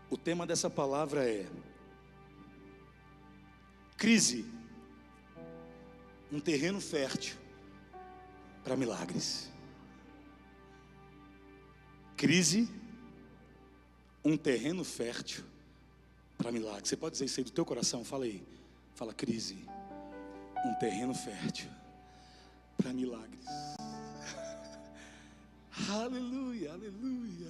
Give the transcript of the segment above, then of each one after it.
O tema dessa palavra é crise, um terreno fértil para milagres. Crise, um terreno fértil para milagres. Você pode dizer isso aí do teu coração? Fala aí. Fala, crise, um terreno fértil para milagres. Aleluia, aleluia.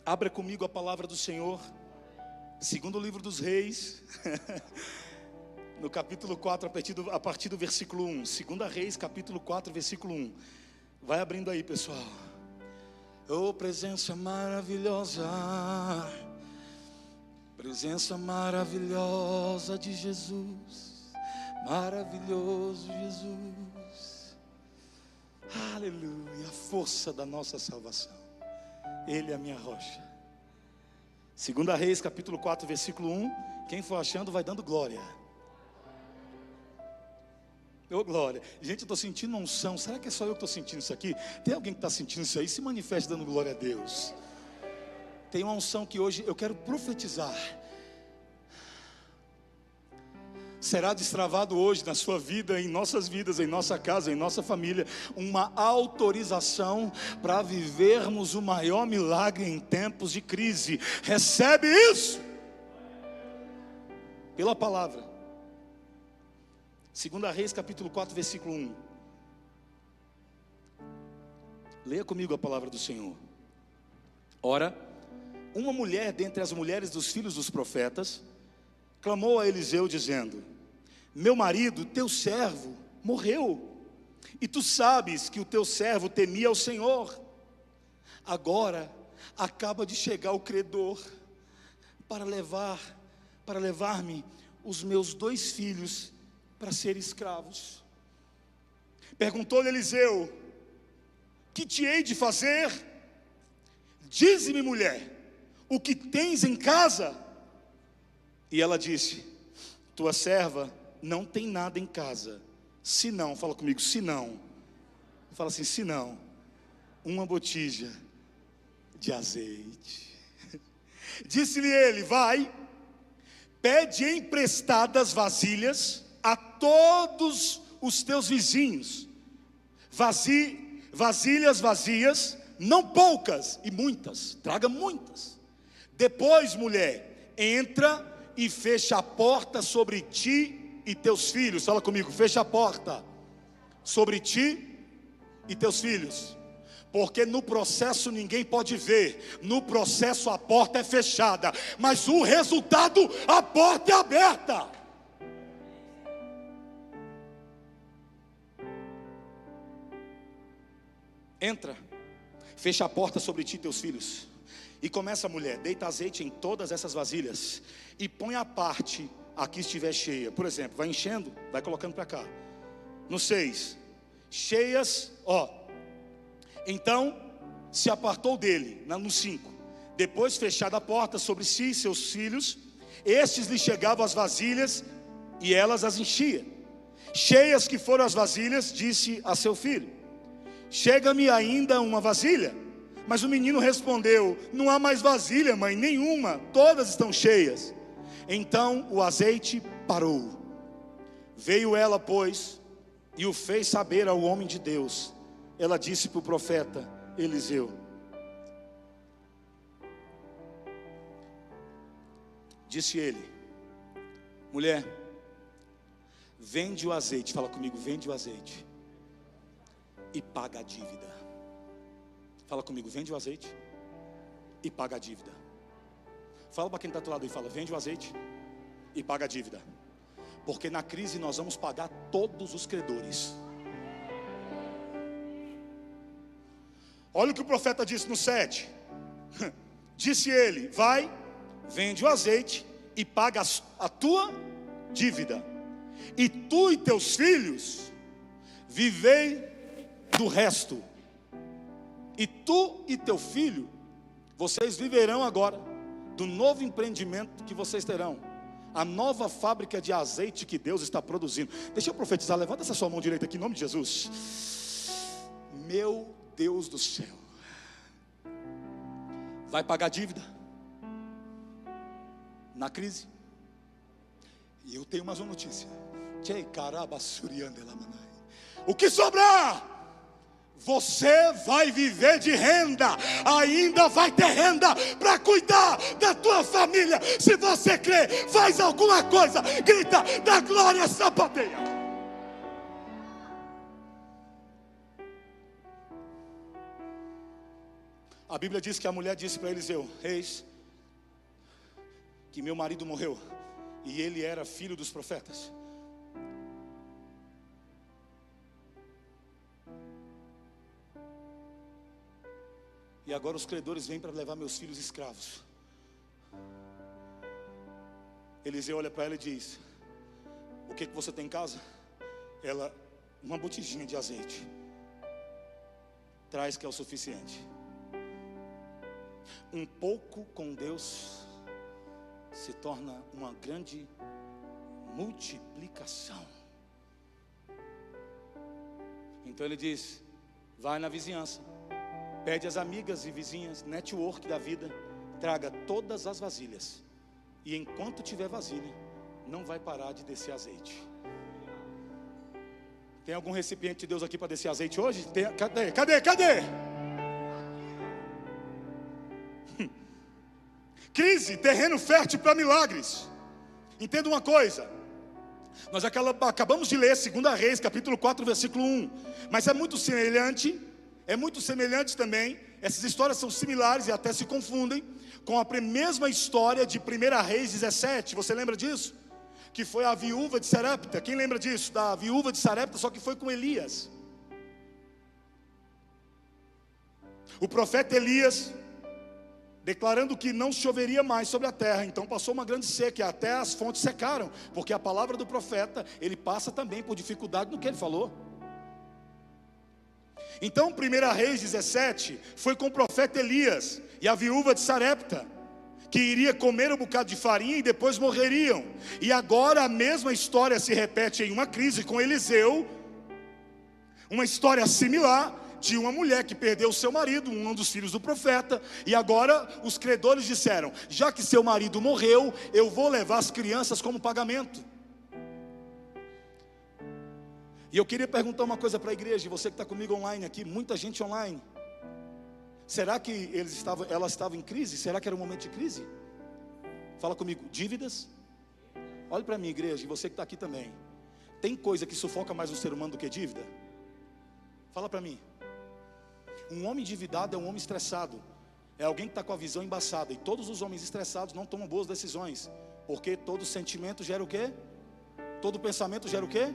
Abra comigo a palavra do Senhor, segundo livro dos Reis, no capítulo 4, a partir do versículo 1. Segunda Reis, capítulo 4, versículo 1. Vai abrindo aí, pessoal. Oh, presença maravilhosa, presença maravilhosa de Jesus, maravilhoso Jesus. Aleluia, a força da nossa salvação. Ele é a minha rocha. Segunda Reis, capítulo 4, versículo 1. Quem for achando vai dando glória. Oh, glória. Gente, eu estou sentindo uma unção. Será que é só eu que estou sentindo isso aqui? Tem alguém que está sentindo isso aí? Se manifeste dando glória a Deus. Tem uma unção que hoje eu quero profetizar. Será destravado hoje na sua vida, em nossas vidas, em nossa casa, em nossa família, uma autorização para vivermos o maior milagre em tempos de crise. Recebe isso pela palavra. Segunda Reis, capítulo 4, versículo 1. Leia comigo a palavra do Senhor. Ora, uma mulher dentre as mulheres dos filhos dos profetas clamou a Eliseu dizendo: meu marido, teu servo, morreu, e tu sabes que o teu servo temia ao Senhor. Agora acaba de chegar o credor para levar-me os meus 2 filhos para serem escravos. Perguntou-lhe Eliseu: que te hei de fazer? Dize-me, mulher, o que tens em casa? E ela disse: tua serva não tem nada em casa, senão, fala comigo, senão, fala assim, senão, uma botija de azeite. Disse-lhe ele: vai, pede emprestadas vasilhas a todos os teus vizinhos, vasilhas vazias, não poucas, e muitas, traga muitas. Depois, mulher, entra e fecha a porta sobre ti e teus filhos. Fala comigo, fecha a porta sobre ti e teus filhos. Porque no processo ninguém pode ver, no processo a porta é fechada, mas o resultado, a porta é aberta. Entra, fecha a porta sobre ti e teus filhos. E começa a mulher, deita azeite em todas essas vasilhas e põe a parte a que estiver cheia. Por exemplo, vai enchendo, vai colocando para cá. No 6, cheias, então se apartou dele. No 5, depois fechada a porta sobre si e seus filhos, estes lhe chegavam as vasilhas e elas as enchia. Cheias que foram as vasilhas, disse a seu filho: chega-me ainda uma vasilha. Mas o menino respondeu: não há mais vasilha, mãe, nenhuma, todas estão cheias. Então o azeite parou. Veio ela, pois, e o fez saber ao homem de Deus. Ela disse para o profeta Eliseu: disse ele: mulher, vende o azeite. Fala comigo, vende o azeite e paga a dívida. Fala comigo, vende o azeite e paga a dívida. Fala para quem está do teu lado e fala: vende o azeite e paga a dívida. Porque na crise nós vamos pagar todos os credores. Olha o que o profeta disse no 7. Disse ele: vai, vende o azeite e paga a tua dívida, e tu e teus filhos vivei do resto. E tu e teu filho, vocês viverão agora do novo empreendimento que vocês terão, a nova fábrica de azeite que Deus está produzindo. Deixa eu profetizar, levanta essa sua mão direita aqui em nome de Jesus. Meu Deus do céu, vai pagar dívida na crise. E eu tenho mais uma notícia. O que sobrar, você vai viver de renda. Ainda vai ter renda para cuidar da tua família. Se você crê, faz alguma coisa. Grita, dá glória, sapateia. A Bíblia diz que a mulher disse para Eliseu: eis que meu marido morreu, e ele era filho dos profetas. E agora os credores vêm para levar meus filhos escravos. Eliseu olha para ela e diz: o que você tem em casa? Ela: uma botijinha de azeite. Traz, que é o suficiente. Um pouco com Deus se torna uma grande multiplicação. Então ele diz: vai na vizinhança, pede às amigas e vizinhas, network da vida, traga todas as vasilhas. E enquanto tiver vasilha, não vai parar de descer azeite. Tem algum recipiente de Deus aqui para descer azeite hoje? Cadê? Crise, terreno fértil para milagres. Entenda uma coisa. Nós acabamos de ler 2 Reis, capítulo 4, versículo 1. Mas é muito semelhante também. Essas histórias são similares e até se confundem com a mesma história de 1 Reis 17. Você lembra disso? Que foi a viúva de Sarepta. Quem lembra disso? Da viúva de Sarepta, só que foi com Elias. O profeta Elias declarando que não choveria mais sobre a terra. Então passou uma grande seca, e até as fontes secaram, porque a palavra do profeta, ele passa também por dificuldade no que ele falou. Então 1 Reis 17 foi com o profeta Elias e a viúva de Sarepta, que iria comer um bocado de farinha e depois morreriam. E agora a mesma história se repete em uma crise com Eliseu. Uma história similar de uma mulher que perdeu seu marido, um dos filhos do profeta. E agora os credores disseram: já que seu marido morreu, eu vou levar as crianças como pagamento. E eu queria perguntar uma coisa para a igreja, você que está comigo online aqui, muita gente online. Será que ela estava em crise? Será que era um momento de crise? Fala comigo, dívidas? Olhe para mim, igreja, e você que está aqui também. Tem coisa que sufoca mais um ser humano do que dívida? Fala para mim. Um homem endividado é um homem estressado. É alguém que está com a visão embaçada. E todos os homens estressados não tomam boas decisões. Porque todo sentimento gera o quê? Todo pensamento gera o quê?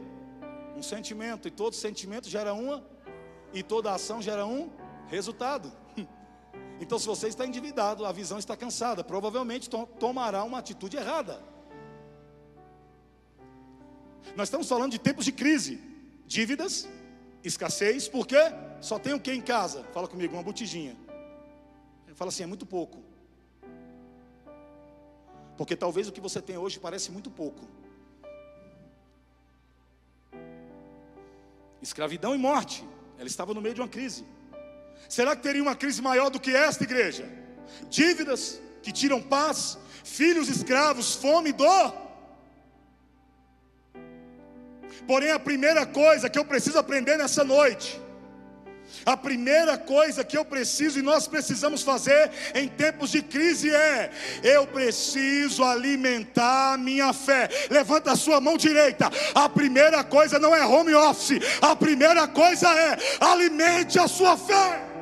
Um sentimento. E todo sentimento gera uma. E toda ação gera um resultado. Então se você está endividado, a visão está cansada, provavelmente tomará uma atitude errada. Nós estamos falando de tempos de crise. Dívidas, escassez, por quê? Só tem o que em casa? Fala comigo, uma botijinha. Ele fala assim, é muito pouco. Porque talvez o que você tem hoje parece muito pouco. Escravidão e morte. Ela estava no meio de uma crise. Será que teria uma crise maior do que esta, igreja? Dívidas que tiram paz, filhos escravos, fome e dor. Porém a primeira coisa que eu preciso aprender nessa noite, a primeira coisa que eu preciso e nós precisamos fazer em tempos de crise é: eu preciso alimentar a minha fé. Levanta a sua mão direita. A primeira coisa não é home office, a primeira coisa é: alimente a sua fé.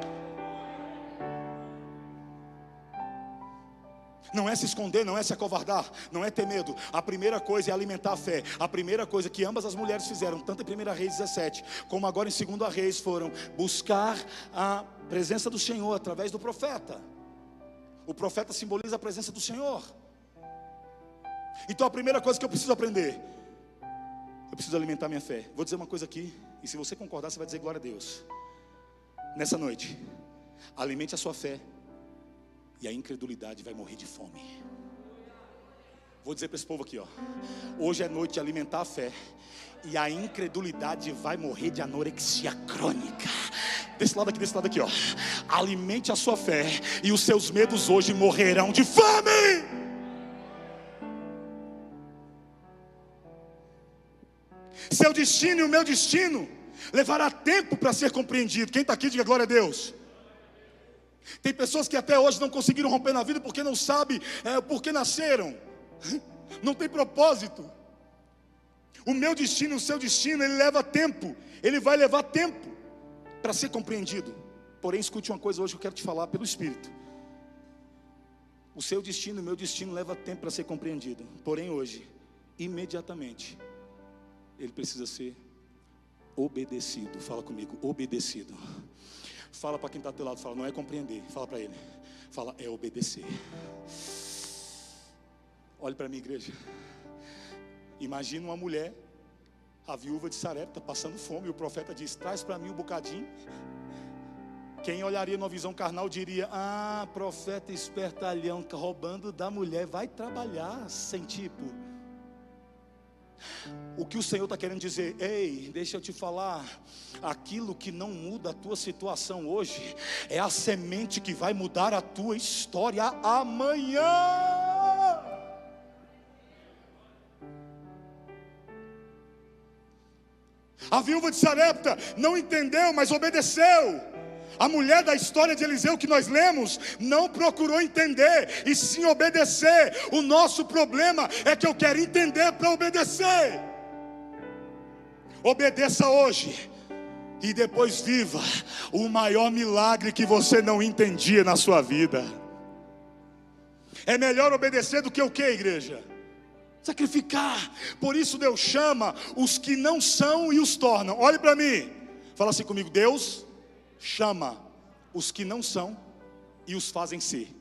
Não é se esconder, não é se acovardar, não é ter medo. A primeira coisa é alimentar a fé. A primeira coisa que ambas as mulheres fizeram, tanto em 1 Reis 17, como agora em 2 Reis, foram buscar a presença do Senhor através do profeta. O profeta simboliza a presença do Senhor. Então a primeira coisa que eu preciso aprender, eu preciso alimentar minha fé. Vou dizer uma coisa aqui, e se você concordar, você vai dizer glória a Deus. Nessa noite, alimente a sua fé, e a incredulidade vai morrer de fome. Vou dizer para esse povo aqui, ó. Hoje é noite de alimentar a fé. E a incredulidade vai morrer de anorexia crônica. Desse lado aqui, ó. Alimente a sua fé e os seus medos hoje morrerão de fome. Seu destino e o meu destino levará tempo para ser compreendido. Quem está aqui, diga glória a Deus. Tem pessoas que até hoje não conseguiram romper na vida porque não sabem por que nasceram. Não tem propósito. O meu destino, o seu destino, ele leva tempo. Ele vai levar tempo para ser compreendido. Porém, escute uma coisa hoje que eu quero te falar pelo Espírito. O seu destino, o meu destino leva tempo para ser compreendido. Porém, hoje, imediatamente, ele precisa ser obedecido. Fala comigo, obedecido. Fala para quem está do teu lado, fala, não é compreender. Fala para ele, fala, é obedecer. Olhe para mim, igreja. Imagina uma mulher, a viúva de Sarepta, passando fome, e o profeta diz, traz para mim um bocadinho. Quem olharia numa visão carnal diria, profeta espertalhão, roubando da mulher, vai trabalhar sem tipo. O que o Senhor está querendo dizer? Ei, deixa eu te falar. Aquilo que não muda a tua situação hoje é a semente que vai mudar a tua história amanhã. A viúva de Sarepta não entendeu, mas obedeceu. A mulher da história de Eliseu que nós lemos não procurou entender e sim obedecer. O nosso problema é que eu quero entender para obedecer. Obedeça hoje e depois viva o maior milagre que você não entendia na sua vida. É melhor obedecer do que o que, igreja? Sacrificar. Por isso Deus chama os que não são e os torna. Olhe para mim, fala assim comigo, Deus chama os que não são e os fazem ser.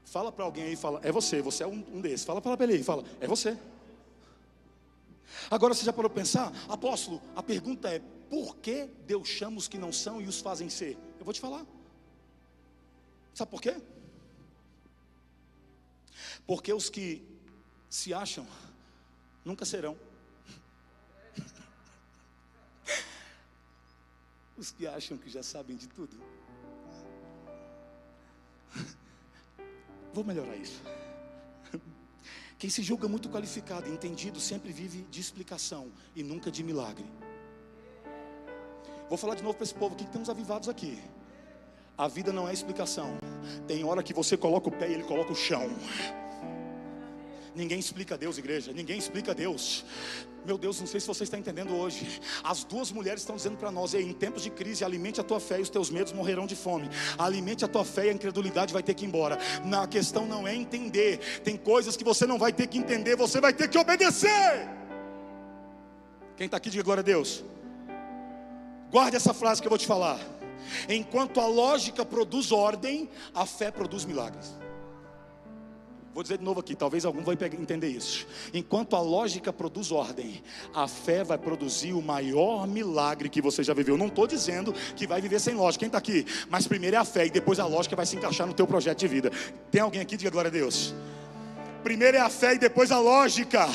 Fala para alguém aí, fala, é você é um desses. Fala para ele aí, fala, é você. Agora você já parou para pensar? Apóstolo, a pergunta é, por que Deus chama os que não são e os fazem ser? Eu vou te falar. Sabe por quê? Porque os que se acham nunca serão. Os que acham que já sabem de tudo. Vou melhorar isso. Quem se julga muito qualificado, entendido, sempre vive de explicação e nunca de milagre. Vou falar de novo para esse povo aqui que tem uns avivados aqui. A vida não é explicação. Tem hora que você coloca o pé e ele coloca o chão. Ninguém explica Deus, igreja. Ninguém explica Deus. Meu Deus, não sei se você está entendendo hoje. As duas mulheres estão dizendo para nós, em tempos de crise, alimente a tua fé e os teus medos morrerão de fome. Alimente a tua fé e a incredulidade vai ter que ir embora. A questão não é entender. Tem coisas que você não vai ter que entender, você vai ter que obedecer. Quem está aqui, diga glória a Deus. Guarde essa frase que eu vou te falar. Enquanto a lógica produz ordem, a fé produz milagres. Vou dizer de novo aqui, talvez algum vai entender isso. Enquanto a lógica produz ordem, a fé vai produzir o maior milagre que você já viveu. Não estou dizendo que vai viver sem lógica, quem está aqui? Mas primeiro é a fé e depois a lógica vai se encaixar no teu projeto de vida. Tem alguém aqui? Diga glória a Deus. Primeiro é a fé e depois a lógica.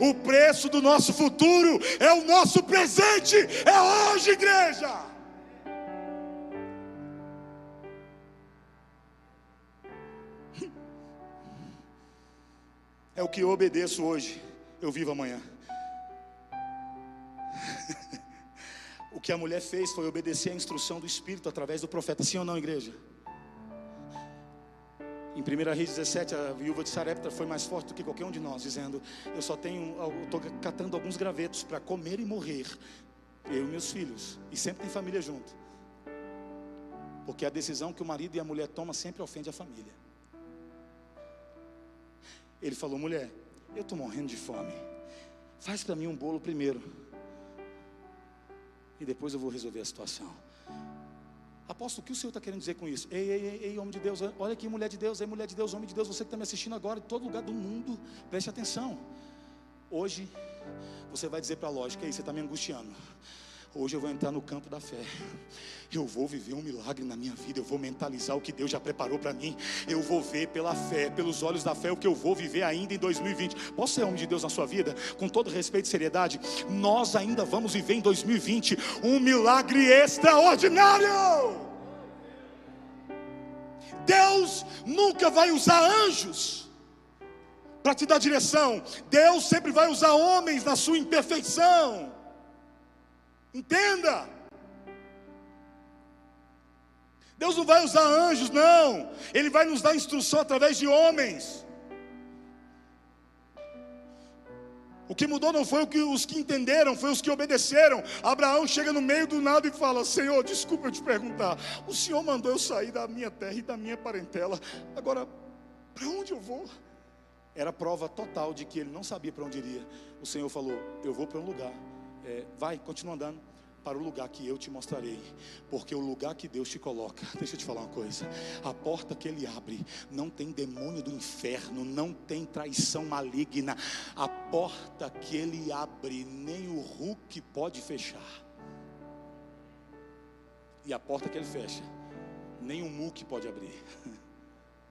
O preço do nosso futuro é o nosso presente. É hoje, igreja. É o que eu obedeço hoje, eu vivo amanhã. O que a mulher fez foi obedecer a instrução do Espírito através do profeta. Sim ou não, igreja? Em 1 Reis 17, a viúva de Sarepta foi mais forte do que qualquer um de nós, dizendo, eu estou catando alguns gravetos para comer e morrer, eu e meus filhos, e sempre tem família junto. Porque a decisão que o marido e a mulher tomam sempre ofende a família. Ele falou, mulher, eu estou morrendo de fome, faz para mim um bolo primeiro, e depois eu vou resolver a situação. Apóstolo, o que o Senhor está querendo dizer com isso? Ei, homem de Deus, olha aqui, mulher de Deus, mulher de Deus, homem de Deus, você que está me assistindo agora, em todo lugar do mundo, preste atenção. Hoje, você vai dizer para a lógica, aí você está me angustiando. Hoje eu vou entrar no campo da fé. Eu vou viver um milagre na minha vida. Eu vou mentalizar o que Deus já preparou para mim. Eu vou ver pela fé, pelos olhos da fé, o que eu vou viver ainda em 2020. Posso ser homem de Deus na sua vida? Com todo respeito e seriedade, nós ainda vamos viver em 2020 um milagre extraordinário. Deus nunca vai usar anjos para te dar direção. Deus sempre vai usar homens na sua imperfeição. Entenda. Deus não vai usar anjos, não. Ele vai nos dar instrução através de homens. O que mudou não foi os que entenderam, foi os que obedeceram. Abraão chega no meio do nada e fala: Senhor, desculpa eu te perguntar, o Senhor mandou eu sair da minha terra e da minha parentela, agora para onde eu vou? Era prova total de que ele não sabia para onde iria. O Senhor falou: eu vou para um lugar, vai, continua andando para o lugar que eu te mostrarei. Porque o lugar que Deus te coloca, deixa eu te falar uma coisa, a porta que Ele abre, não tem demônio do inferno, não tem traição maligna. A porta que Ele abre, nem o Hulk pode fechar. E a porta que Ele fecha, nem o Muque pode abrir.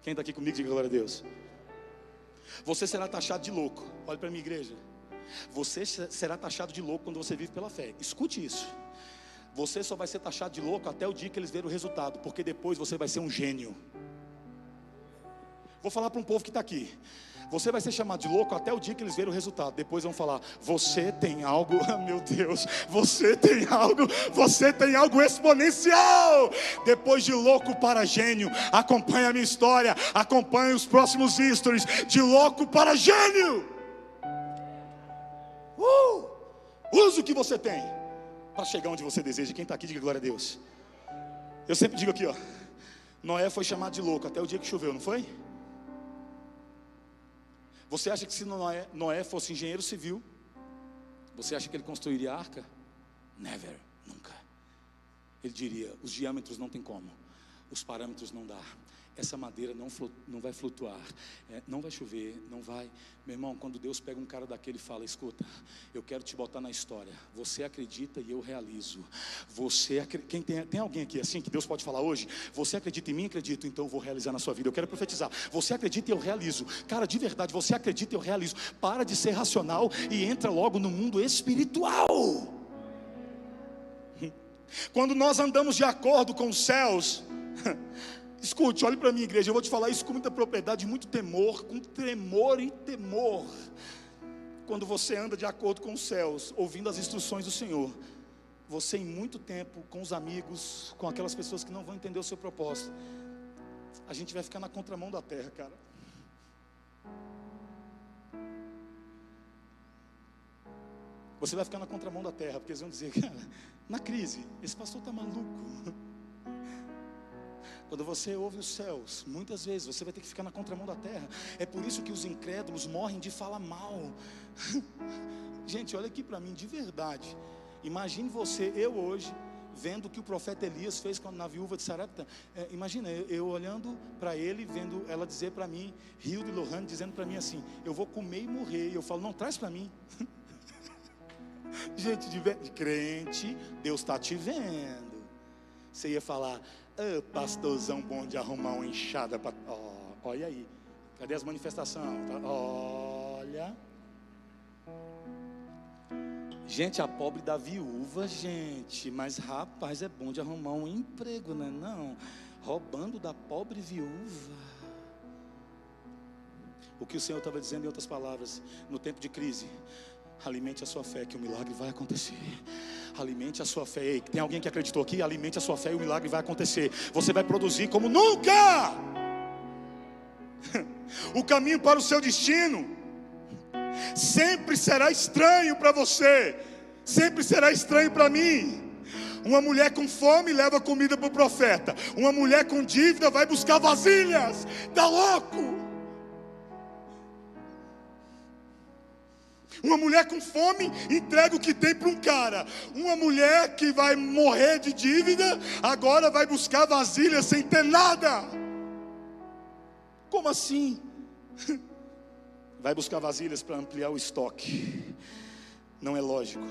Quem está aqui comigo, diga glória a Deus. Você será taxado de louco. Olha para a minha igreja. Você será taxado de louco quando você vive pela fé. Escute isso. Você só vai ser taxado de louco até o dia que eles verem o resultado, porque depois você vai ser um gênio. Vou falar para um povo que está aqui. Você vai ser chamado de louco até o dia que eles verem o resultado. Depois vão falar: você tem algo, meu Deus, você tem algo exponencial. Depois de louco para gênio, acompanha a minha história, acompanha os próximos stories. De louco para gênio. Use o que você tem para chegar onde você deseja. Quem está aqui, diga glória a Deus. Eu sempre digo aqui, ó, Noé foi chamado de louco até o dia que choveu, não foi? Você acha que se Noé fosse engenheiro civil, você acha que ele construiria a arca? Never, nunca. Ele diria: os diâmetros não tem como, os parâmetros não dá, essa madeira não vai flutuar, não vai chover, não vai. Meu irmão, quando Deus pega um cara daquele e fala: escuta, eu quero te botar na história, você acredita e eu realizo. Tem alguém aqui assim que Deus pode falar hoje? Você acredita em mim? Acredito, então eu vou realizar na sua vida. Eu quero profetizar: você acredita e eu realizo. Cara, de verdade, você acredita e eu realizo. Para de ser racional e entra logo no mundo espiritual. Quando nós andamos de acordo com os céus, escute, olhe para a minha igreja, eu vou te falar isso com muita propriedade, muito temor, com tremor e temor. Quando você anda de acordo com os céus, ouvindo as instruções do Senhor, você em muito tempo, com os amigos, com aquelas pessoas que não vão entender o seu propósito, a gente vai ficar na contramão da terra, cara. Você vai ficar na contramão da terra, porque eles vão dizer: cara, na crise, esse pastor está maluco. Quando você ouve os céus, muitas vezes você vai ter que ficar na contramão da terra. É por isso que os incrédulos morrem de falar mal. Gente, olha aqui para mim, de verdade. Imagine você, eu hoje, vendo o que o profeta Elias fez na viúva de Sarepta. Imagina, eu olhando para ele, vendo ela dizer para mim, Hilda e Lohane dizendo para mim assim: eu vou comer e morrer. E eu falo: não, traz para mim. Gente, de crente, Deus está te vendo. Você ia falar: pastorzão bom de arrumar uma enxada para... olha aí, cadê as manifestações? Olha, gente, a pobre da viúva, gente, mas rapaz, é bom de arrumar um emprego, né? Não, roubando da pobre viúva. O que o Senhor estava dizendo, em outras palavras, no tempo de crise: alimente a sua fé que o milagre vai acontecer. Alimente a sua fé. Ei, tem alguém que acreditou aqui? Alimente a sua fé e o milagre vai acontecer. Você vai produzir como nunca. O caminho para o seu destino sempre será estranho para você, sempre será estranho para mim. Uma mulher com fome leva comida para o profeta. Uma mulher com dívida vai buscar vasilhas. Está louco? Uma mulher com fome entrega o que tem para um cara. Uma mulher que vai morrer de dívida agora vai buscar vasilha sem ter nada. Como assim? Vai buscar vasilhas para ampliar o estoque. Não é lógico.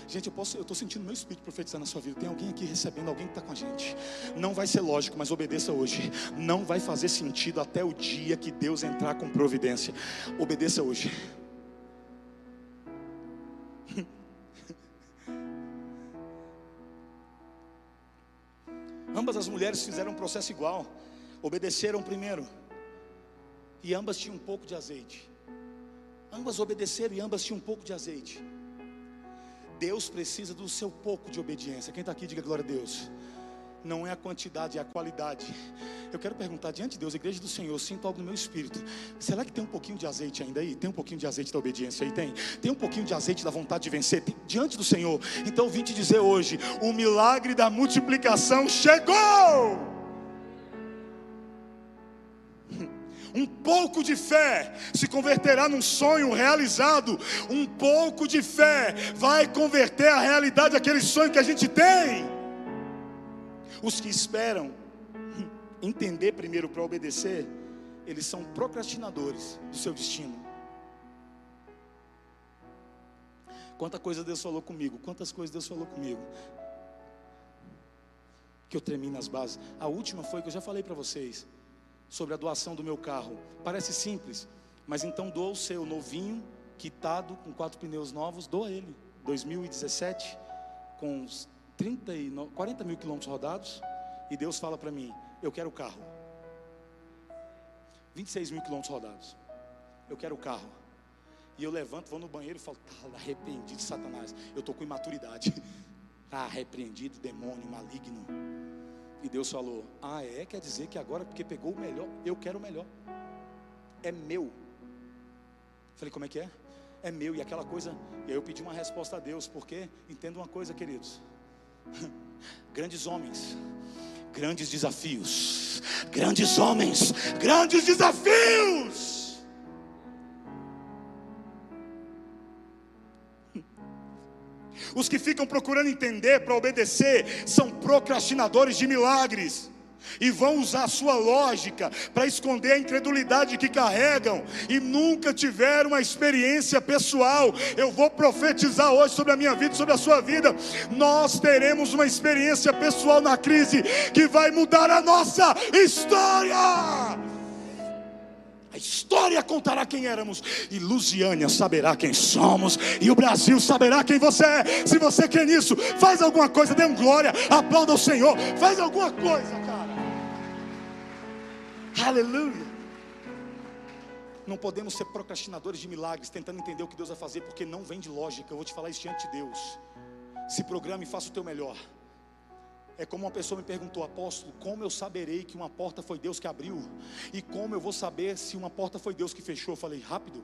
Gente, eu estou sentindo meu espírito profetizar na sua vida. Tem alguém aqui recebendo, alguém que está com a gente. Não vai ser lógico, mas obedeça hoje. Não vai fazer sentido até o dia que Deus entrar com providência. Obedeça hoje. Ambas as mulheres fizeram um processo igual. Obedeceram primeiro. E ambas tinham um pouco de azeite. Ambas obedeceram e ambas tinham um pouco de azeite. Deus precisa do seu pouco de obediência. Quem está aqui, diga glória a Deus. Não é a quantidade, é a qualidade. Eu quero perguntar diante de Deus, igreja do Senhor, eu sinto algo no meu espírito. Será que tem um pouquinho de azeite ainda aí? Tem um pouquinho de azeite da obediência aí? Tem um pouquinho de azeite da vontade de vencer diante do Senhor? Então eu vim te dizer hoje, o milagre da multiplicação chegou. Um pouco de fé se converterá num sonho realizado. Um pouco de fé vai converter a realidade daquele sonho que a gente tem. Os que esperam entender primeiro para obedecer, eles são procrastinadores do seu destino. Quanta coisa Deus falou comigo, quantas coisas Deus falou comigo, que eu tremi nas bases. A última foi que eu já falei para vocês, sobre a doação do meu carro. Parece simples, mas então doa o seu novinho, quitado, com 4 pneus novos, doa ele. 2017, com uns 40 mil quilômetros rodados, e Deus fala para mim, eu quero o carro. 26 mil quilômetros rodados, eu quero o carro. E eu levanto, vou no banheiro e falo, tá arrependido, Satanás, eu estou com imaturidade. Tá repreendido, demônio maligno. E Deus falou, quer dizer que agora, porque pegou o melhor, eu quero o melhor, é meu. Falei, como é que é? É meu, e aquela coisa. E aí eu pedi uma resposta a Deus, porque, entenda uma coisa, queridos, grandes homens, grandes desafios, grandes homens, grandes desafios. Os que ficam procurando entender para obedecer são procrastinadores de milagres e vão usar a sua lógica para esconder a incredulidade que carregam e nunca tiveram uma experiência pessoal. Eu vou profetizar hoje sobre a minha vida, sobre a sua vida. Nós teremos uma experiência pessoal na crise que vai mudar a nossa história. A história contará quem éramos, e Lusiânia saberá quem somos, e o Brasil saberá quem você é. Se você crê nisso, faz alguma coisa, dê um glória, aplauda o Senhor, faz alguma coisa, cara. Aleluia. Não podemos ser procrastinadores de milagres, tentando entender o que Deus vai fazer, porque não vem de lógica. Eu vou te falar isso diante de Deus. Se programe e faça o teu melhor. É como uma pessoa me perguntou, apóstolo, como eu saberei que uma porta foi Deus que abriu? E como eu vou saber se uma porta foi Deus que fechou? Eu falei, rápido.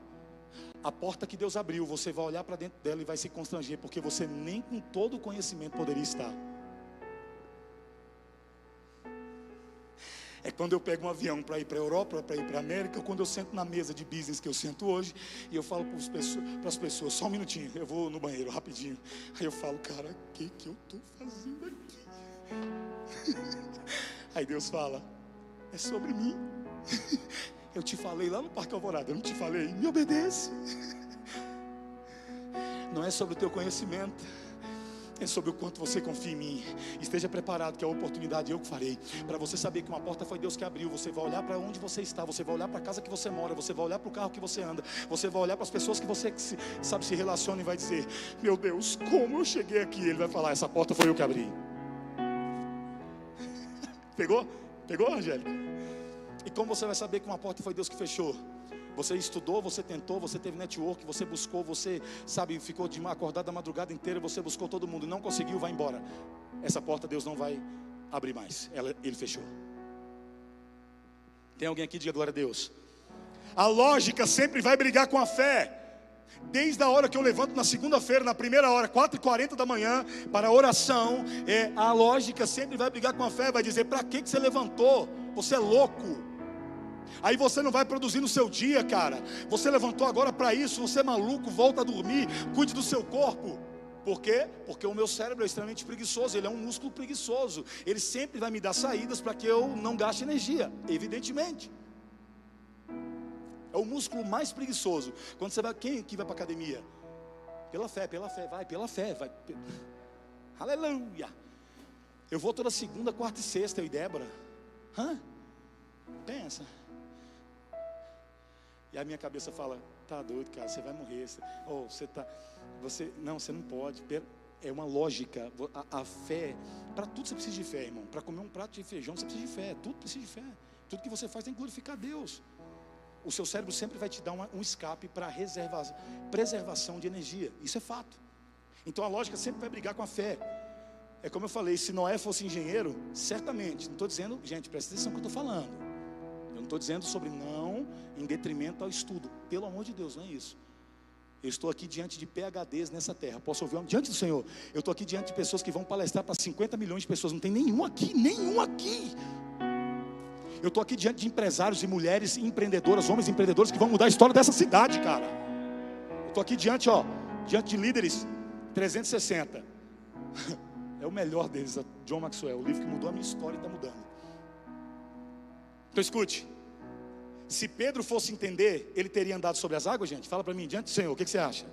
A porta que Deus abriu, você vai olhar para dentro dela e vai se constranger, porque você nem com todo o conhecimento poderia estar. É quando eu pego um avião para ir para a Europa, para ir para a América, ou quando eu sento na mesa de business que eu sento hoje, e eu falo para as pessoas, só um minutinho, eu vou no banheiro rapidinho. Aí eu falo, cara, o que eu estou fazendo aqui? Aí Deus fala, é sobre mim. Eu te falei lá no Parque Alvorada, eu não te falei, me obedece. Não é sobre o teu conhecimento, é sobre o quanto você confia em mim. Esteja preparado que a oportunidade eu que farei. Para você saber que uma porta foi Deus que abriu, você vai olhar para onde você está, você vai olhar para a casa que você mora, você vai olhar para o carro que você anda, você vai olhar para as pessoas que você se relaciona e vai dizer, meu Deus, como eu cheguei aqui? Ele vai falar, essa porta foi eu que abri. Pegou? Pegou, Angélica? E como você vai saber que uma porta foi Deus que fechou? Você estudou, você tentou, você teve network, você buscou, você ficou acordado a madrugada inteira, você buscou todo mundo, não conseguiu, vai embora. Essa porta Deus não vai abrir mais, Ele fechou. Tem alguém aqui, diga glória a Deus. A lógica sempre vai brigar com a fé. Desde a hora que eu levanto na segunda-feira, na primeira hora, 4h40 da manhã, para a oração, a lógica sempre vai brigar com a fé, vai dizer, para que você levantou? Você é louco. Aí você não vai produzir no seu dia, cara. Você levantou agora para isso, você é maluco, volta a dormir, cuide do seu corpo. Por quê? Porque o meu cérebro é extremamente preguiçoso, ele é um músculo preguiçoso. Ele sempre vai me dar saídas para que eu não gaste energia, evidentemente. É o músculo mais preguiçoso. Quando você vai, quem que vai para a academia? pela fé, vai, pela fé, vai. Aleluia. Eu vou toda segunda, quarta e sexta, eu e Débora. Pensa. E a minha cabeça fala, tá doido, cara, você vai morrer. Não, você não pode. É uma lógica. A fé, para tudo você precisa de fé, irmão. Para comer um prato de feijão você precisa de fé. Tudo precisa de fé. Tudo que você faz tem que glorificar Deus. O seu cérebro sempre vai te dar um escape para preservação de energia. Isso é fato. Então a lógica sempre vai brigar com a fé. É como eu falei, se Noé fosse engenheiro, certamente, não estou dizendo, gente, presta atenção no que eu estou falando. Eu não estou dizendo sobre não em detrimento ao estudo. Pelo amor de Deus, não é isso. Eu estou aqui diante de PhDs nessa terra. Posso ouvir diante do Senhor? Eu estou aqui diante de pessoas que vão palestrar para 50 milhões de pessoas. Não tem nenhum aqui, nenhum aqui. Eu estou aqui diante de empresários e mulheres empreendedoras, homens empreendedores que vão mudar a história dessa cidade, cara. Eu estou aqui diante de líderes 360. É o melhor deles, John Maxwell, o livro que mudou a minha história e está mudando. Então escute. Se Pedro fosse entender, ele teria andado sobre as águas, gente? Fala para mim, diante do Senhor, o que você acha?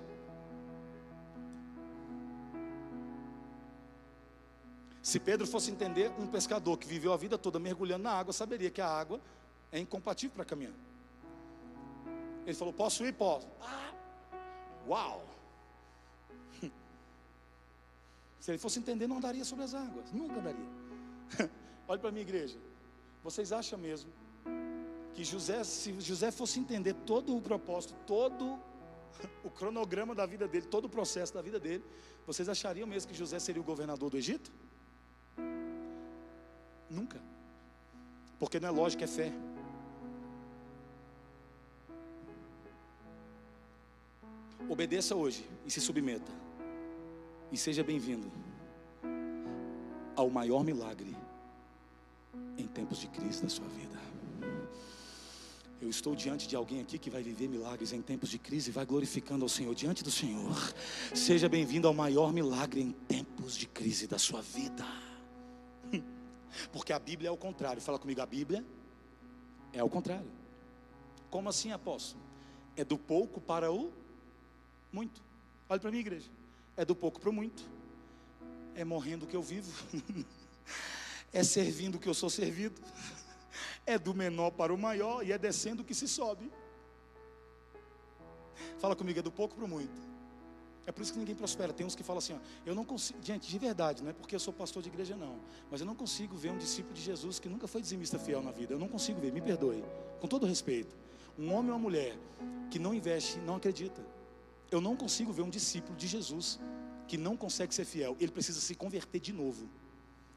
Se Pedro fosse entender, um pescador que viveu a vida toda mergulhando na água, saberia que a água é incompatível para caminhar. Ele falou, posso ir? Posso. Uau! Se ele fosse entender, não andaria sobre as águas. Nunca andaria. Olha para a minha igreja. Vocês acham mesmo que se José fosse entender todo o propósito, todo o cronograma da vida dele, todo o processo da vida dele, vocês achariam mesmo que José seria o governador do Egito? Nunca. Porque não é lógica, é fé. Obedeça hoje e se submeta. E seja bem-vindo ao maior milagre em tempos de crise da sua vida. Eu estou diante de alguém aqui que vai viver milagres em tempos de crise e vai glorificando ao Senhor diante do Senhor. Seja bem-vindo ao maior milagre em tempos de crise da sua vida. Porque a Bíblia é o contrário. Fala comigo, a Bíblia é o contrário. Como assim, apóstolo? É do pouco para o muito. Olha para mim, igreja. É do pouco para o muito. É morrendo que eu vivo. É servindo que eu sou servido. É do menor para o maior. E é descendo que se sobe. Fala comigo, é do pouco para o muito. É por isso que ninguém prospera. Tem uns que falam assim, eu não consigo. Gente, de verdade, não é porque eu sou pastor de igreja não, mas eu não consigo ver um discípulo de Jesus que nunca foi dizimista fiel na vida. Eu não consigo ver, me perdoe, com todo respeito. Um homem ou uma mulher que não investe, não acredita. Eu não consigo ver um discípulo de Jesus que não consegue ser fiel. Ele precisa se converter de novo.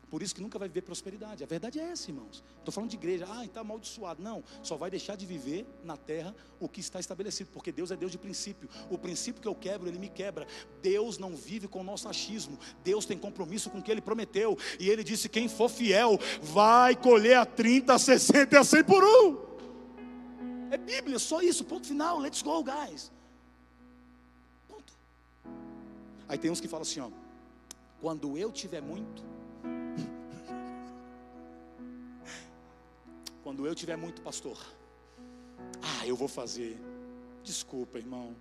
Por isso que nunca vai viver prosperidade. A verdade é essa, irmãos. Estou falando de igreja, está amaldiçoado. Não, só vai deixar de viver na terra o que está estabelecido, porque Deus é Deus de princípio. O princípio que eu quebro, Ele me quebra. Deus não vive com o nosso achismo. Deus tem compromisso com o que Ele prometeu. E Ele disse, quem for fiel, vai colher a 30, a 60 e a 100 por um. É Bíblia, só isso, ponto final, let's go, guys. Ponto. Aí tem uns que falam assim, quando eu tiver muito, quando eu tiver muito, pastor, eu vou fazer. Desculpa, irmão,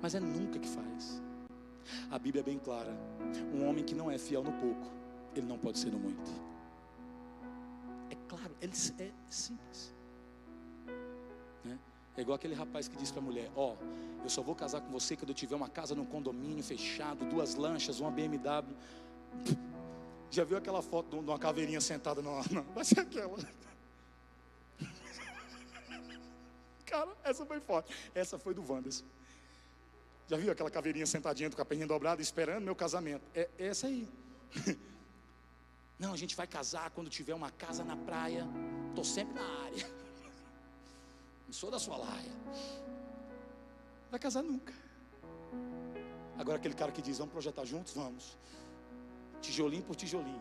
mas é nunca que faz. A Bíblia é bem clara. Um homem que não é fiel no pouco, ele não pode ser no muito. É claro, é simples, né? É igual aquele rapaz que disse para a mulher, eu só vou casar com você quando eu tiver uma casa num condomínio fechado, 2 lanchas, uma BMW. Já viu aquela foto de uma caveirinha sentada vai ser aquela. Cara, essa foi forte. Essa foi do Wanderson. Já viu aquela caveirinha sentadinha com a perninha dobrada, esperando meu casamento? É essa aí. Não, a gente vai casar quando tiver uma casa na praia. Estou sempre na área. Não sou da sua laia. Vai casar nunca. Agora aquele cara que diz, vamos projetar juntos? Vamos. Tijolinho por tijolinho.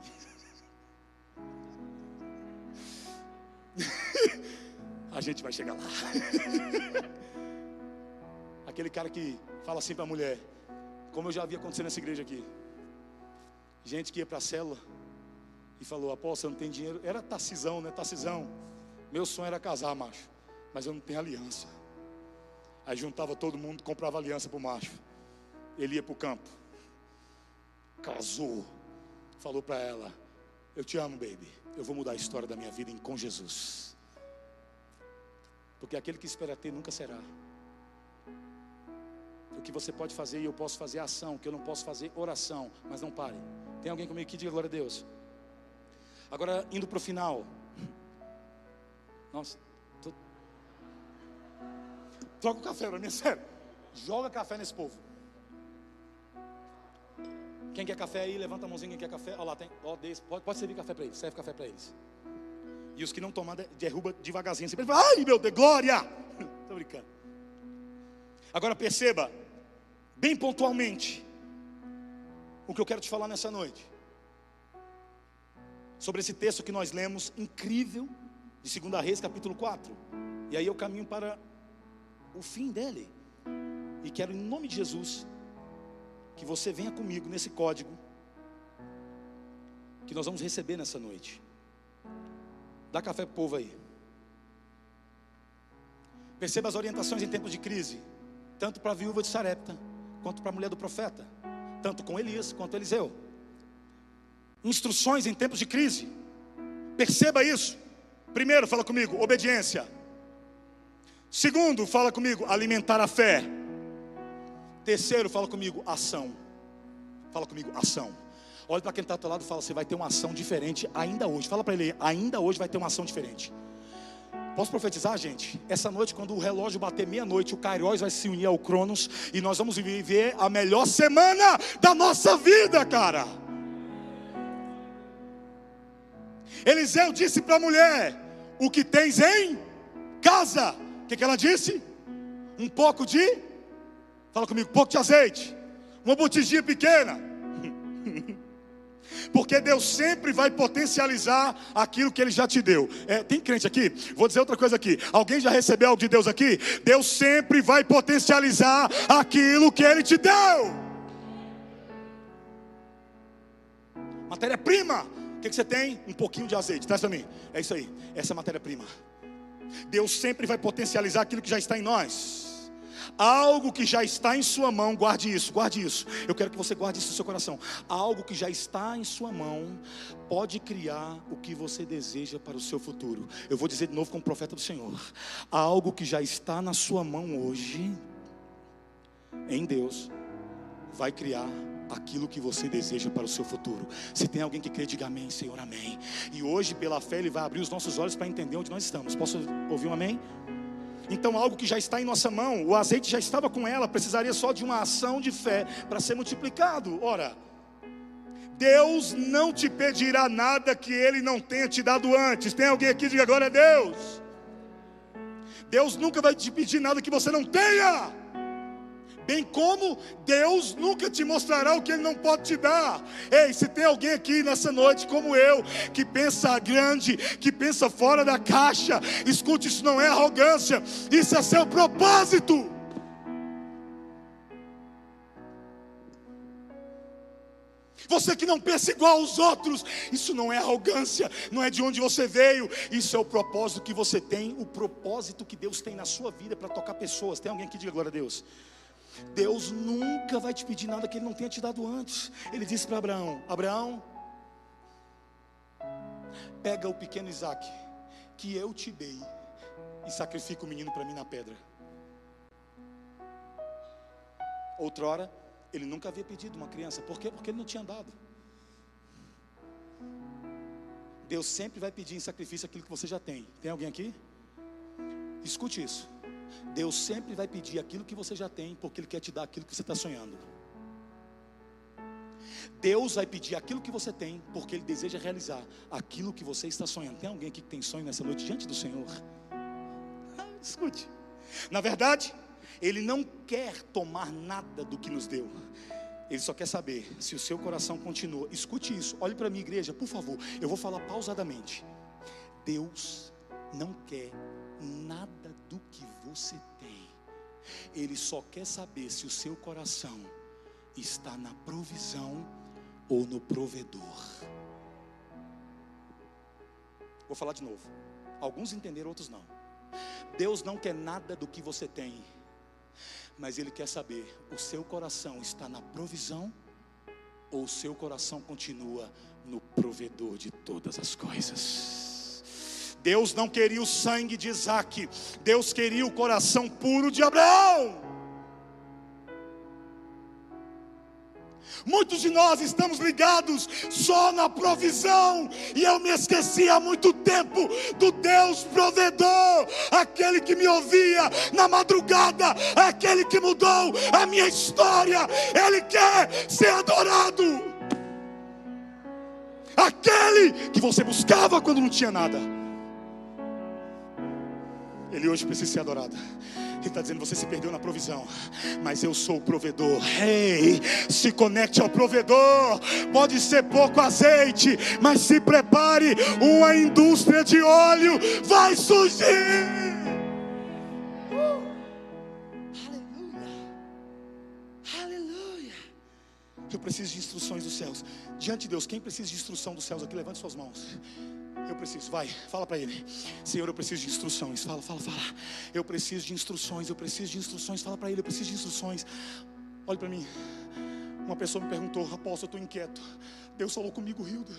A gente vai chegar lá. Aquele cara que fala assim para a mulher, como eu já vi acontecer nessa igreja aqui. Gente que ia para a célula e falou, apóstolo, eu não tenho dinheiro. Era Tarcisão, né? Tarcisão. Meu sonho era casar, macho, mas eu não tenho aliança. Aí juntava todo mundo, comprava aliança para o macho. ele ia para o campo, casou, falou para ela: eu te amo, baby, eu vou mudar a história da minha vida com Jesus. Porque aquele que espera ter nunca será. O que você pode fazer e eu posso fazer é ação, o que eu não posso fazer, oração. Mas não pare. Tem alguém comigo que diga glória a Deus? Agora, indo para o final. Nossa, troca o café para mim, sério. Joga café nesse povo. Quem quer café aí, levanta a mãozinha. Quem quer café, olha lá, tem, ó, pode servir café para eles, serve café para eles. E os que não tomam, derruba devagarzinho. Você fala: ai meu Deus, glória. Estou brincando. Agora perceba, bem pontualmente, o que eu quero te falar nessa noite. Sobre esse texto que nós lemos, incrível, de 2 Reis, capítulo 4. E aí eu caminho para o fim dele. E quero, em nome de Jesus, que você venha comigo nesse código que nós vamos receber nessa noite. Dá café pro povo aí. Perceba as orientações em tempos de crise, tanto para a viúva de Sarepta, quanto para a mulher do profeta, tanto com Elias quanto Eliseu. Instruções em tempos de crise. Perceba isso. Primeiro, fala comigo, obediência. Segundo, fala comigo, alimentar a fé. Terceiro, fala comigo, ação. Fala comigo, ação. Olha para quem está ao teu lado e fala: você vai ter uma ação diferente ainda hoje. Fala para ele: ainda hoje vai ter uma ação diferente. Posso profetizar, gente? Essa noite, quando o relógio bater meia-noite, o Kairos vai se unir ao Cronos e nós vamos viver a melhor semana da nossa vida, cara. Eliseu disse para a mulher: o que tens em casa? O que ela disse? Um pouco de, fala comigo, um pouco de azeite, uma botijinha pequena. Porque Deus sempre vai potencializar aquilo que Ele já te deu. Tem crente aqui? Vou dizer outra coisa aqui. Alguém já recebeu algo de Deus aqui? Deus sempre vai potencializar aquilo que Ele te deu. Matéria-prima. O que você tem? Um pouquinho de azeite. Traz para mim. É isso aí. Essa é a matéria-prima. Deus sempre vai potencializar aquilo que já está em nós. Algo que já está em sua mão, guarde isso, guarde isso. Eu quero que você guarde isso no seu coração. Algo que já está em sua mão pode criar o que você deseja para o seu futuro. Eu vou dizer de novo como profeta do Senhor. Algo que já está na sua mão hoje, em Deus, vai criar aquilo que você deseja para o seu futuro. Se tem alguém que crê, diga amém, Senhor, amém. E hoje, pela fé, Ele vai abrir os nossos olhos para entender onde nós estamos. Posso ouvir um amém? Então, algo que já está em nossa mão, o azeite já estava com ela, precisaria só de uma ação de fé para ser multiplicado. Ora, Deus não te pedirá nada que Ele não tenha te dado antes. Tem alguém aqui que diga glória a Deus? Deus nunca vai te pedir nada que você não tenha. Bem como Deus nunca te mostrará o que Ele não pode te dar. Ei, se tem alguém aqui nessa noite como eu, que pensa grande, que pensa fora da caixa, escute, isso não é arrogância, isso é seu propósito. Você que não pensa igual aos outros, isso não é arrogância, não é de onde você veio, isso é o propósito que você tem, o propósito que Deus tem na sua vida para tocar pessoas. Tem alguém que diga glória a Deus? Deus nunca vai te pedir nada que Ele não tenha te dado antes. Ele disse para Abraão: Abraão, pega o pequeno Isaque, que eu te dei, e sacrifica o menino para mim na pedra. Outrora, ele nunca havia pedido uma criança. Por quê? Porque ele não tinha dado. Deus sempre vai pedir em sacrifício aquilo que você já tem. Tem alguém aqui? Escute isso. Deus sempre vai pedir aquilo que você já tem, porque Ele quer te dar aquilo que você está sonhando. Deus vai pedir aquilo que você tem, porque Ele deseja realizar aquilo que você está sonhando. Tem alguém aqui que tem sonho nessa noite diante do Senhor? Escute. Na verdade, Ele não quer tomar nada do que nos deu. Ele só quer saber se o seu coração continua. Escute isso, olhe para mim, igreja, por favor. Eu vou falar pausadamente. Deus não quer nada do que você tem. Ele só quer saber se o seu coração está na provisão ou no provedor. Vou falar de novo. Alguns entenderam, outros não. Deus não quer nada do que você tem, Mas Ele quer saber: o seu coração está na provisão, ou o seu coração continua no provedor de todas as coisas? Deus não queria o sangue de Isaque, Deus queria o coração puro de Abraão. Muitos de nós estamos ligados só na provisão, e eu me esqueci há muito tempo do Deus provedor, aquele que me ouvia na madrugada, aquele que mudou a minha história. Ele quer ser adorado, aquele que você buscava quando não tinha nada. Ele hoje precisa ser adorado. Ele está dizendo: você se perdeu na provisão, mas eu sou o provedor. Ei, se conecte ao provedor. Pode ser pouco azeite, mas se prepare, uma indústria de óleo vai surgir. Aleluia, aleluia. Eu preciso de instruções dos céus. Diante de Deus, quem precisa de instrução dos céus aqui, levante suas mãos. Eu preciso, vai, fala para Ele: Senhor, eu preciso de instruções. Fala. Eu preciso de instruções, eu preciso de instruções. Fala para Ele: eu preciso de instruções. Olhe para mim. Uma pessoa me perguntou: apóstolo, eu estou inquieto. Deus falou comigo, Hilda.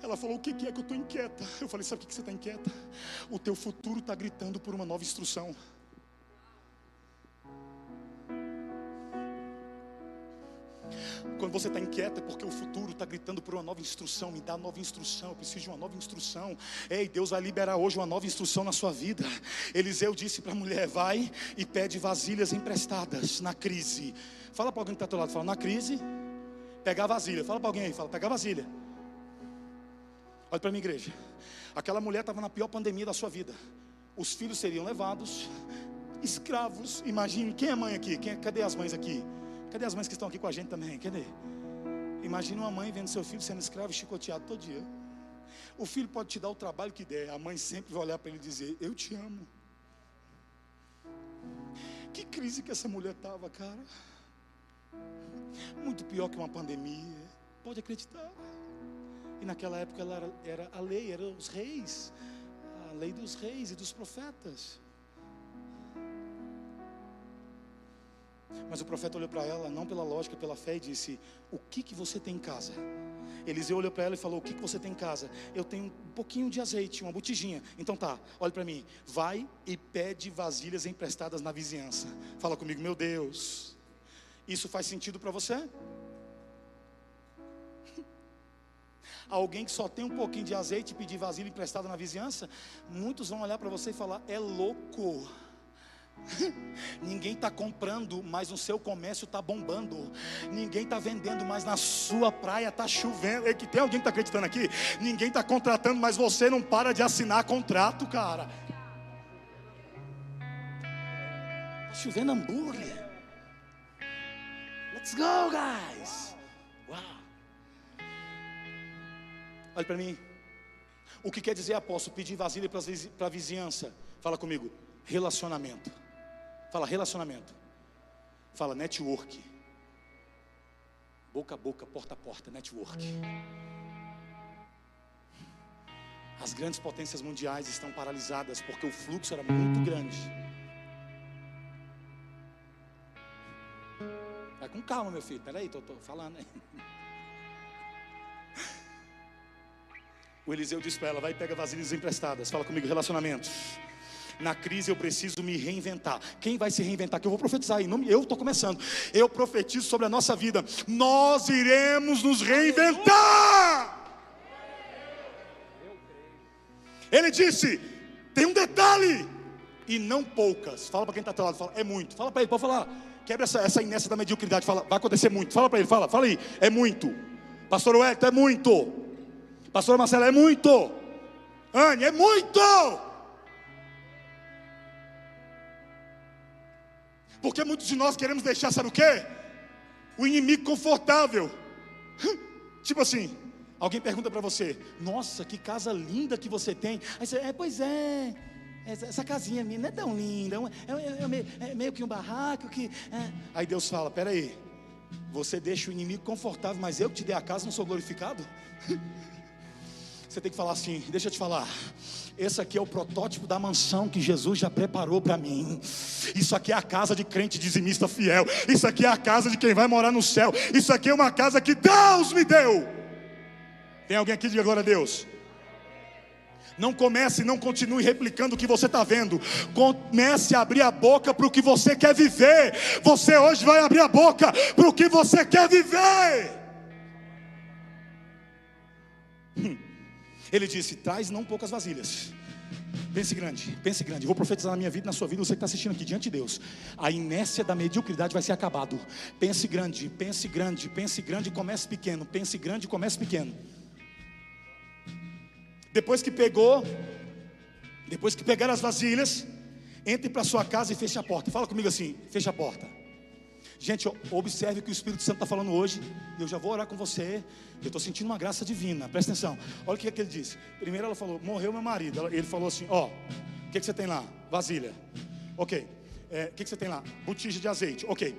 Ela falou: o que é que eu estou inquieta? Eu falei: sabe o que você está inquieta? O teu futuro está gritando por uma nova instrução. Quando você está inquieta é porque o futuro está gritando por uma nova instrução. Me dá nova instrução, eu preciso de uma nova instrução. Ei, Deus vai liberar hoje uma nova instrução na sua vida. Eliseu disse para a mulher: vai e pede vasilhas emprestadas na crise. Fala para alguém que está ao teu lado, fala: na crise, pegar vasilha. Fala para alguém aí, fala: pegar vasilha. Olha para a minha igreja. Aquela mulher estava na pior pandemia da sua vida. Os filhos seriam levados, escravos. Imagine, quem é mãe aqui? Cadê as mães aqui? Cadê as mães que estão aqui com a gente também? Cadê? Imagina uma mãe vendo seu filho sendo escravo e chicoteado todo dia. O filho pode te dar o trabalho que der, a mãe sempre vai olhar para ele e dizer: eu te amo. Que crise que essa mulher estava, cara. Muito pior que uma pandemia, pode acreditar. E naquela época ela era a lei, eram os reis, a lei dos reis e dos profetas. Mas o profeta olhou para ela, não pela lógica, pela fé, e disse: o que você tem em casa? Eliseu olhou para ela e falou: o que você tem em casa? Eu tenho um pouquinho de azeite, uma botijinha. Então tá, olha para mim. Vai e pede vasilhas emprestadas na vizinhança. Fala comigo: meu Deus, isso faz sentido para você? Alguém que só tem um pouquinho de azeite e pedir vasilha emprestada na vizinhança? Muitos vão olhar para você e falar: é louco. Ninguém está comprando, mas o seu comércio está bombando. Ninguém está vendendo, mas na sua praia está chovendo. Que tem alguém que está acreditando aqui? Ninguém está contratando, mas você não para de assinar contrato, cara. Está chovendo hambúrguer. Let's go, guys. Uau. Olha para mim. O que quer dizer, apóstolo, pedir vasilha para a vizinhança? Fala comigo: relacionamento. Fala relacionamento. Fala network. Boca a boca, porta a porta, network. As grandes potências mundiais estão paralisadas porque o fluxo era muito grande. Vai com calma, meu filho. Peraí, tô falando aí. O Eliseu disse para ela: vai e pega vasilhas emprestadas. Fala comigo: relacionamentos. Na crise eu preciso me reinventar. Quem vai se reinventar? Que eu vou profetizar aí. Eu estou começando. Eu profetizo sobre a nossa vida. Nós iremos nos reinventar. Ele disse: tem um detalhe, e não poucas. Fala para quem está ao teu lado, fala: é muito. Fala para ele, pode falar. Quebra essa inércia da mediocridade. Fala: vai acontecer muito. Fala para ele, fala aí: é muito. Pastor Wellington, é muito. Pastor Marcelo, é muito. Anne, é muito. Porque muitos de nós queremos deixar, sabe o quê? O inimigo confortável. Tipo assim, alguém pergunta para você: nossa, que casa linda que você tem. Aí você: pois é, essa casinha minha não é tão linda, é meio que um barraco que... Aí Deus fala: peraí, você deixa o inimigo confortável, mas eu que te dei a casa, não sou glorificado? você tem que falar assim: deixa eu te falar, esse aqui é o protótipo da mansão que Jesus já preparou para mim. Isso aqui é a casa de crente dizimista fiel. Isso aqui é a casa de quem vai morar no céu. Isso aqui é uma casa que Deus me deu. Tem alguém aqui que diga glória a Deus? Não comece e não continue replicando o que você está vendo. Comece a abrir a boca para o que você quer viver. Você hoje vai abrir a boca para o que você quer viver. Ele disse: traz não poucas vasilhas. Pense grande, pense grande. Vou profetizar na minha vida e na sua vida. Você que está assistindo aqui diante de Deus, a inércia da mediocridade vai ser acabado. Pense grande, pense grande, pense grande e comece pequeno. Pense grande e comece pequeno. Depois que pegar as vasilhas, entre para sua casa e feche a porta. Fala comigo assim: feche a porta. Gente, observe o que o Espírito Santo está falando hoje. Eu já vou orar com você. Eu estou sentindo uma graça divina. Presta atenção. Olha o que ele disse. Primeiro ela falou: morreu meu marido. Ele falou assim: ó, o que você tem lá? Vasilha. Ok. O que você tem lá? Botija de azeite. Ok.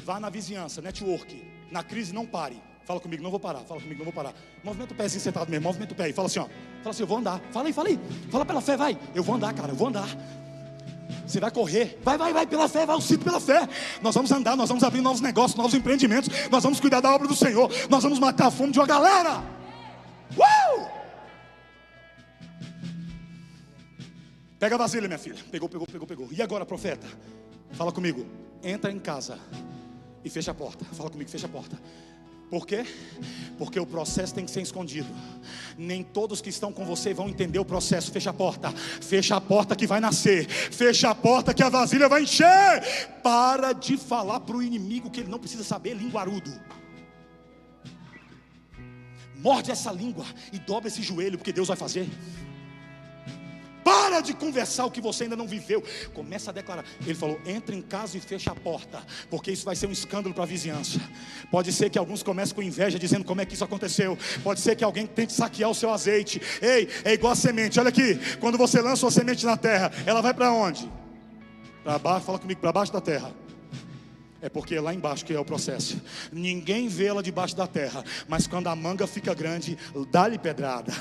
Vá na vizinhança, network. Na crise não pare. Fala comigo, não vou parar. Fala comigo, não vou parar. Movimenta o pé assim, sentado mesmo. Movimenta o pé aí. Fala assim, ó. Fala assim: eu vou andar. Fala aí, fala aí. Fala pela fé, vai. Eu vou andar, cara, eu vou andar. Você vai correr. Vai pela fé, vai, eu sinto pela fé. Nós vamos andar, nós vamos abrir novos negócios, novos empreendimentos. Nós vamos cuidar da obra do Senhor. Nós vamos matar a fome de uma galera. Pega a vasilha, minha filha. Pegou. E agora, profeta? Fala comigo. Entra em casa e fecha a porta. Fala comigo, fecha a porta. Por quê? Porque o processo tem que ser escondido. Nem todos que estão com você vão entender o processo. Fecha a porta. Fecha a porta que vai nascer. Fecha a porta que a vasilha vai encher. Para de falar para o inimigo que ele não precisa saber linguarudo. Morde essa língua e dobra esse joelho, porque Deus vai fazer. Para de conversar o que você ainda não viveu. Começa a declarar. Ele falou: entra em casa e fecha a porta, porque isso vai ser um escândalo para a vizinhança. Pode ser que alguns comecem com inveja, dizendo como é que isso aconteceu. Pode ser que alguém tente saquear o seu azeite. Ei, é igual a semente. Olha aqui, quando você lança uma semente na terra, ela vai para onde? Para baixo. Fala comigo, para baixo da terra. É porque é lá embaixo que é o processo. Ninguém vê ela debaixo da terra, mas quando a manga fica grande, dá-lhe pedrada.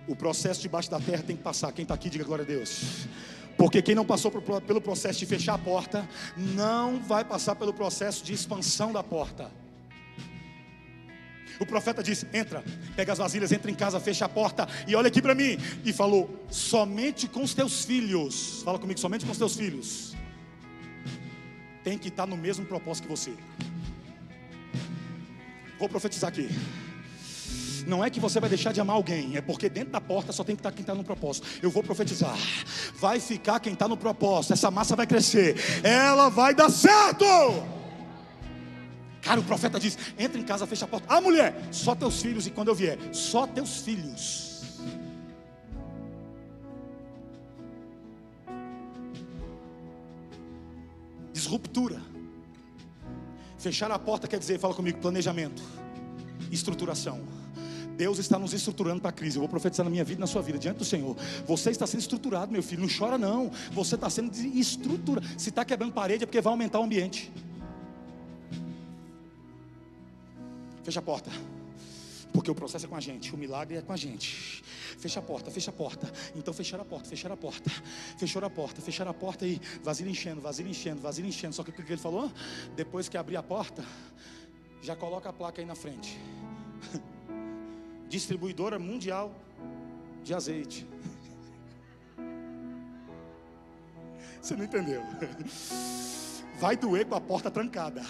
O processo debaixo da terra tem que passar. Quem está aqui, diga glória a Deus. Porque quem não passou pelo processo de fechar a porta, não vai passar pelo processo de expansão da porta. O profeta disse: entra, pega as vasilhas, entra em casa, fecha a porta. E olha aqui para mim. E falou: somente com os teus filhos. Fala comigo, somente com os teus filhos. Tem que estar no mesmo propósito que você. Vou profetizar aqui. Não é que você vai deixar de amar alguém, é porque dentro da porta só tem que estar quem está no propósito. Eu vou profetizar: vai ficar quem está no propósito. Essa massa vai crescer, ela vai dar certo. Cara, o profeta diz: entra em casa, fecha a porta. Ah, mulher, só teus filhos. E quando eu vier, só teus filhos. Disruptura. Fechar a porta quer dizer, fala comigo, planejamento, estruturação. Deus está nos estruturando para a crise. Eu vou profetizar na minha vida e na sua vida, diante do Senhor. Você está sendo estruturado, meu filho. Não chora não. Você está sendo estruturado. Se está quebrando parede é porque vai aumentar o ambiente. Fecha a porta. Porque o processo é com a gente, o milagre é com a gente. Fecha a porta, fecha a porta. Então fecharam a porta, fecharam a porta. Fecharam a porta, fecharam a porta e vasilha enchendo, vasilha enchendo, vasilha enchendo. Só que o que ele falou? Depois que abrir a porta, já coloca a placa aí na frente. Distribuidora mundial de azeite. Você não entendeu? Vai doer com a porta trancada.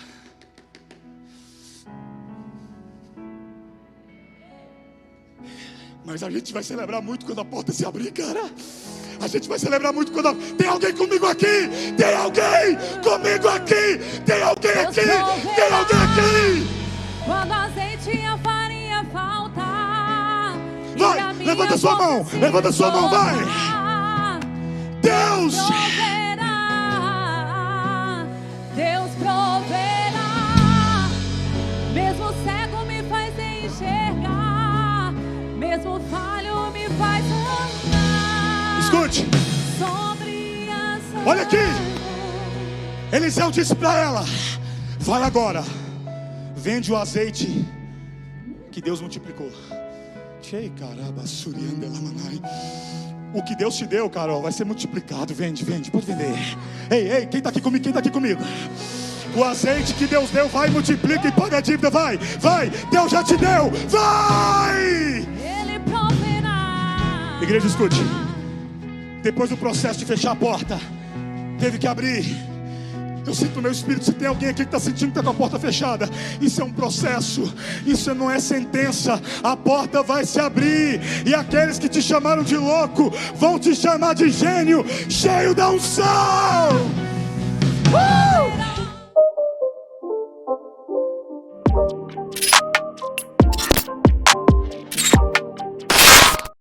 Mas a gente vai celebrar muito quando a porta se abrir, cara. A gente vai celebrar muito quando tem alguém comigo aqui. Tem alguém comigo aqui. Tem alguém aqui. Tem alguém aqui. Quando azeite e a farinha faltar, vai, levanta sua mão. Levanta sua mão, vai. Deus proverá. Deus proverá. Mesmo cego me faz enxergar. Mesmo falho me faz andar. Escute. Olha aqui. Eliseu disse para ela: vai agora, vende o azeite que Deus multiplicou. O que Deus te deu, Carol, vai ser multiplicado. Vende, pode vender. Ei, quem está aqui comigo? Quem está aqui comigo? O azeite que Deus deu, vai, multiplica e paga a dívida. Vai, Deus já te deu. Vai! Ele proverá. Igreja, escute. Depois do processo de fechar a porta, teve que abrir. Eu sinto no meu espírito, se tem alguém aqui que está sentindo que está com a porta fechada, isso é um processo, isso não é sentença. A porta vai se abrir, e aqueles que te chamaram de louco vão te chamar de gênio, cheio da unção.